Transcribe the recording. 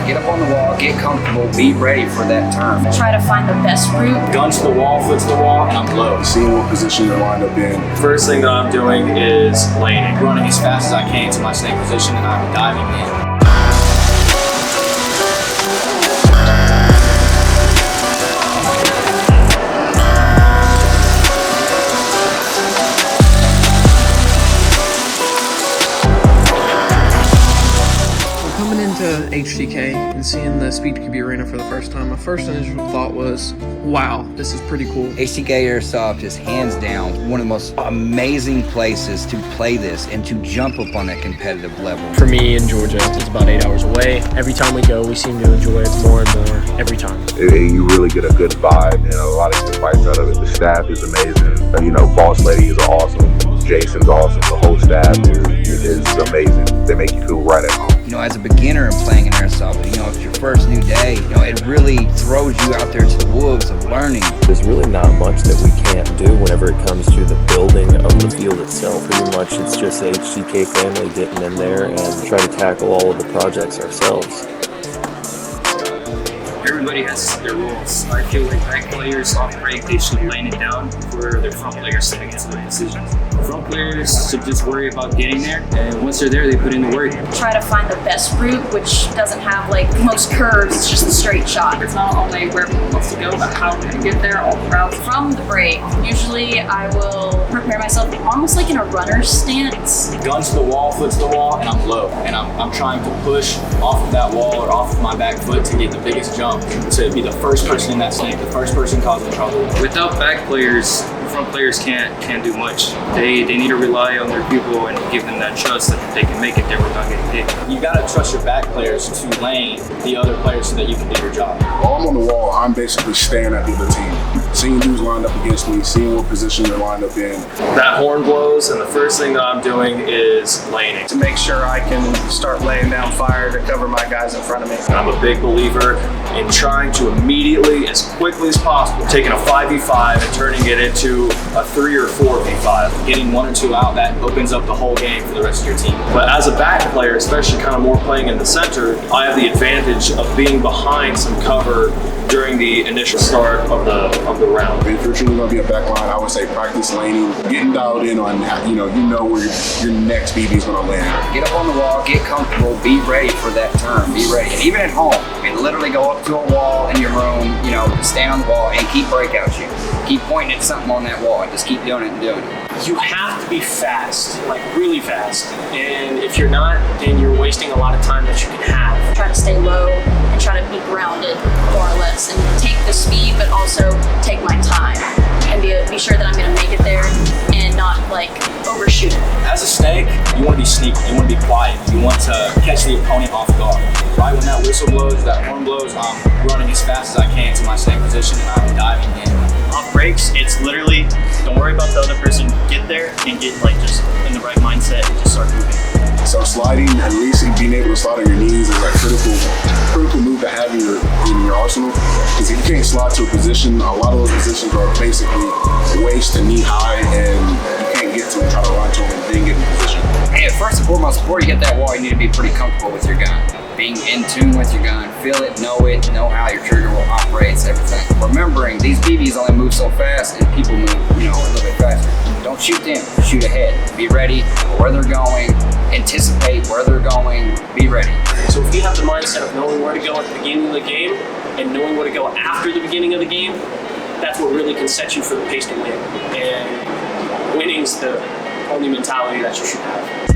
Get up on the wall, get comfortable, be ready for that turn. Try to find the best route. Gun to the wall, foot to the wall, and I'm low. Seeing what position you're lined up in. First thing that I'm doing is laning. Running as fast as I can to my snake position, and I'm diving in. Coming into HTK and seeing the SpeedQB arena for the first time, my first initial thought was, wow, this is pretty cool. HTK Airsoft is hands down one of the most amazing places to play this and to jump up on that competitive level. For me in Georgia, it's about 8 hours away. Every time we go, we seem to enjoy it more and more every time. You really get a good vibe and a lot of good fights out of it. The staff is amazing. Boss lady is awesome. Jason's awesome. The whole staff is amazing. They make you feel right at home. As a beginner and playing in airsoft, it's your first new day. It really throws you out there to the wolves of learning. There's really not much that we can't do whenever it comes to the building of the field itself. Pretty much it's just the HTK family getting in there and try to tackle all of the projects ourselves. Everybody has their roles. I feel like back players off break, they should lay it down for their front players to get to the decisions. Front players should just worry about getting there, and once they're there, they put in the work. Try to find the best route, which doesn't have the most curves, it's just a straight shot. It's not only where everyone wants to go, but how to get there, all the routes. From the break, usually I will prepare myself almost like in a runner's stance. Gun to the wall, foot to the wall, and I'm low. And I'm trying to push off of that wall or off of my back foot to get the biggest jump, to be the first person in that snake, the first person causing trouble. Without back players, front players can't do much. They need to rely on their people and give them that trust that they can make it there without getting hit. You gotta trust your back players to lane the other players so that you can do your job. While I'm on the wall, I'm basically staring at the other team, seeing who's lined up against me, seeing what position they're lined up in. That horn blows, and the first thing that I'm doing is laning. To make sure I can start laying down fire to cover my guys in front of me. I'm a big believer in trying to immediately, as quickly as possible, taking a 5v5 and turning it into a 3 or 4v5. Getting 1 or 2 out, that opens up the whole game for the rest of your team. But as a back player, especially kind of more playing in the center, I have the advantage of being behind some cover during the initial start of the round. If you're truly going to be a backline, I would say practice laning, getting dialed in on, where your next BB is going to land. Get up on the wall, get comfortable, be ready for that turn, be ready. And even at home, literally go up to a wall in your room, stand on the wall and keep breakout shooting. Keep pointing at something on that wall and just keep doing it and doing it. You have to be fast, really fast. And if you're not, then you're wasting a lot of time that you can have. Try to stay low and try to be grounded, more or less, and take the speed, but also take my time and be sure that I'm going to make it there and not overshoot it. As a snake, you want to be sneaky, you want to be quiet, you want to catch the opponent off guard. Right when that whistle blows, that horn blows, I'm running as fast as I can to my snake position and I'm diving in. Off breaks, it's literally, don't worry about the other person, get there and get just in the right mindset and just start moving. So sliding, at least being able to slide on your knees is a critical move to have in your arsenal. Because if you can't slide to a position, a lot of those positions are basically waist to knee high, and you can't get to them, try to run to them and then get in position. And first and foremost, before you hit that wall, you need to be pretty comfortable with your gun. Being in tune with your gun, feel it, know how your trigger will operate, everything. Remembering these BBs only move so fast and people move, a little bit faster. Don't shoot them, shoot ahead. Be ready where they're going, anticipate where they're going, be ready. So if you have the mindset of knowing where to go at the beginning of the game and knowing where to go after the beginning of the game, that's what really can set you for the pace to win. And winning's the only mentality that you should have.